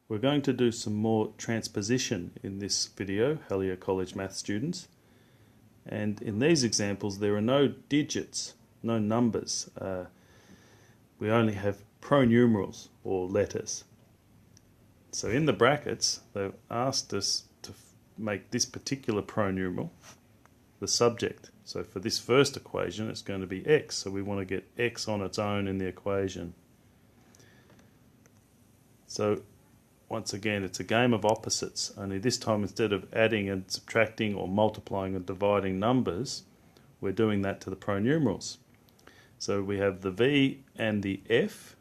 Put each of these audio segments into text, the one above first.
We're going to do some more transposition in this video, Hallyer College math students. And in these examples there are no digits, no numbers. We only have pronumerals or letters. So in the brackets they've asked us to make this particular pronumeral the subject. So for this first equation it's going to be x, so we want to get x on its own in the equation. So once again, it's a game of opposites, only this time instead of adding and subtracting or multiplying and dividing numbers, we're doing that to the pronumerals. So we have the v and the f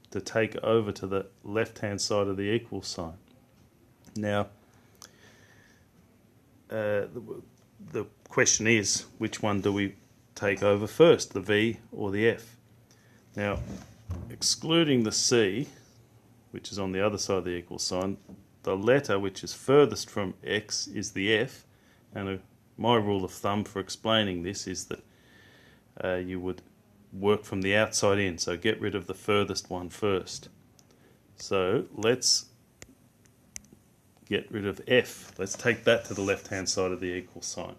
to take over to the left-hand side of the equal sign. Now, the question is, which one do we take over first, the v or the f? Now, excluding the c, which is on the other side of the equal sign, the letter which is furthest from x is the f, and my rule of thumb for explaining this is that you would work from the outside in, so get rid of the furthest one first. So let's get rid of f. Let's take that to the left hand side of the equal sign.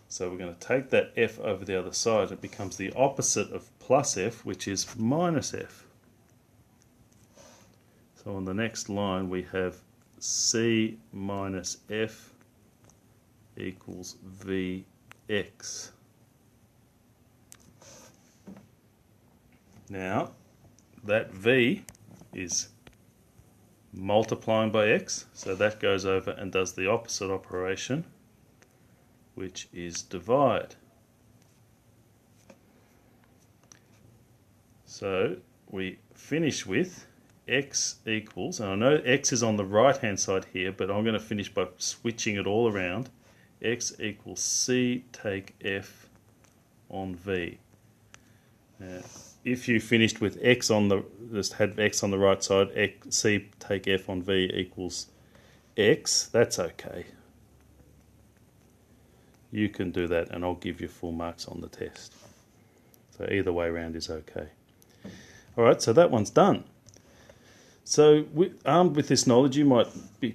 So we're going to take that f over the other side. It becomes the opposite of plus f, which is minus f. So on the next line we have c minus f equals vx. Now that v is multiplying by x, so that goes over and does the opposite operation, which is divide. So we finish with x equals, and I know x is on the right hand side here, but I'm going to finish by switching it all around. X equals c take f on v. Now, if you finished with x on the, just had x on the right side, c take f on v equals x, that's okay. You can do that and I'll give you full marks on the test. So either way around is okay. Alright, so that one's done. So armed with this knowledge, you might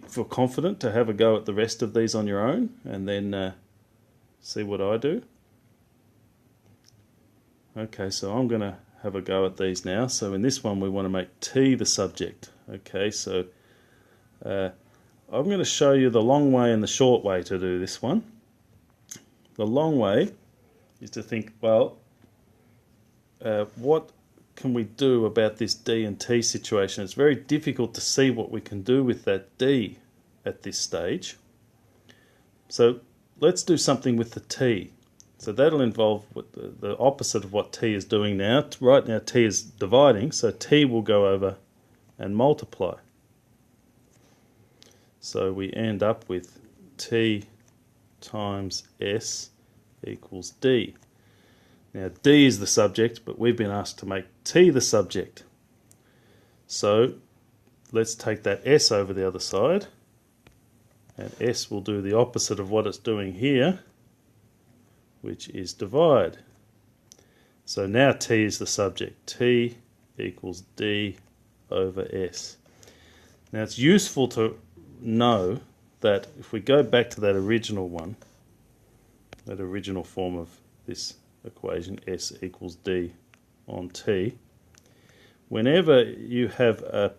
feel confident to have a go at the rest of these on your own and then see what I do. Okay, so I'm going to have a go at these now. So in this one we want to make t the subject. Okay, so I'm going to show you the long way and the short way to do this one. The long way is to think, well, what can we do about this d and t situation? It's very difficult to see what we can do with that d at this stage. So let's do something with the t. So that'll involve the opposite of what t is doing now. Right now t is dividing, so t will go over and multiply. So we end up with t times s equals d. Now d is the subject, but we've been asked to make t the subject. So let's take that s over the other side, and s will do the opposite of what it's doing here, which is divide. So now t is the subject. T equals d over s. Now it's useful to know that if we go back to that original one, that original form of this equation, s equals d on t, whenever you have a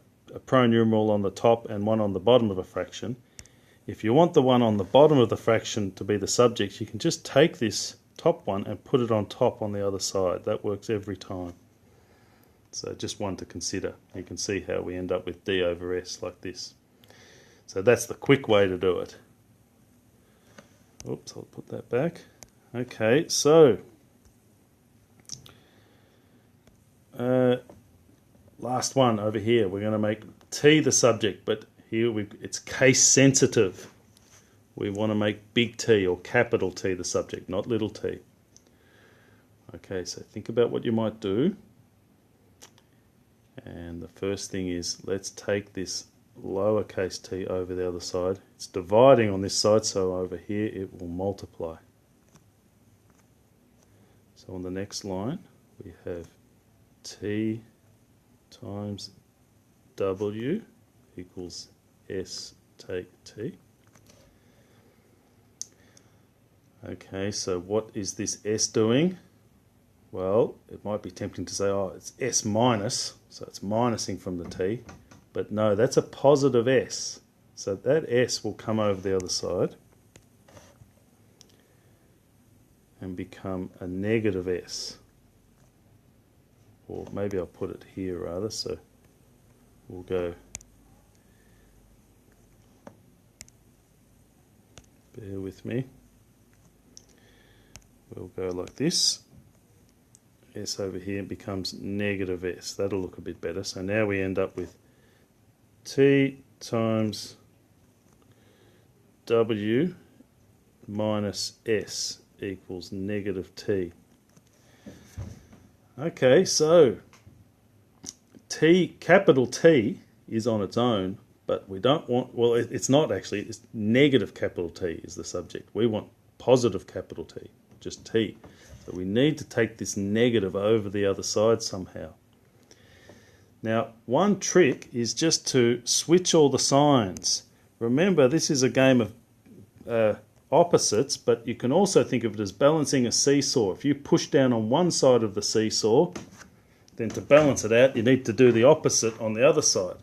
pronumeral on the top and one on the bottom of a fraction, if you want the one on the bottom of the fraction to be the subject, you can just take this top one and put it on top on the other side. That works every time. So just one to consider. You can see how we end up with d over s like this. So that's the quick way to do it. Oops, I'll put that back. Okay, so last one over here. We're going to make t the subject, but here it's case sensitive. We want to make big T or capital T the subject, not little t. Okay, so think about what you might do. And the first thing is, let's take this lowercase t over the other side. It's dividing on this side, so over here it will multiply. So on the next line we have t times w equals S take T. Okay, so what is this S doing? Well, it might be tempting to say, oh, it's S minus, so it's minusing from the T. But no, that's a positive S. So that S will come over the other side and become a negative S. Or maybe I'll put it here rather, so we'll go, bear with me, we'll go like this. S over here becomes negative S. That'll look a bit better. So now we end up with T times W minus S equals negative T. Okay, so T, capital T is on its own, but we don't want, well, it's not actually, it's negative capital T is the subject. We want positive capital T, just T. So we need to take this negative over the other side somehow. Now, one trick is just to switch all the signs. Remember, this is a game of opposites, but you can also think of it as balancing a seesaw. If you push down on one side of the seesaw, then to balance it out, you need to do the opposite on the other side.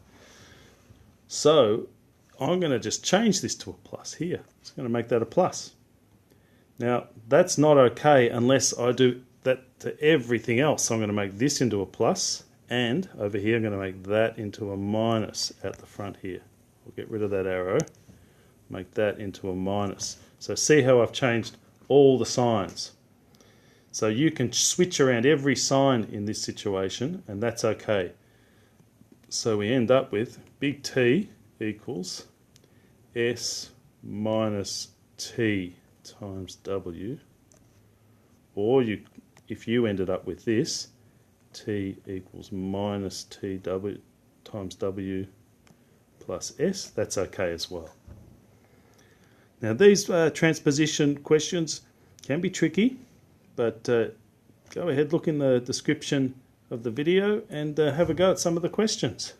So I'm going to just change this to a plus here. It's going to make that a plus. Now, that's not okay unless I do that to everything else. So I'm going to make this into a plus, and over here I'm going to make that into a minus at the front here. We'll get rid of that arrow, make that into a minus. So see how I've changed all the signs. So you can switch around every sign in this situation, and that's okay. So we end up with big T equals S minus T times W, or if you ended up with this, T equals minus TW times W plus S, that's okay as well. Now these transposition questions can be tricky, but go ahead, look in the description of the video and have a go at some of the questions.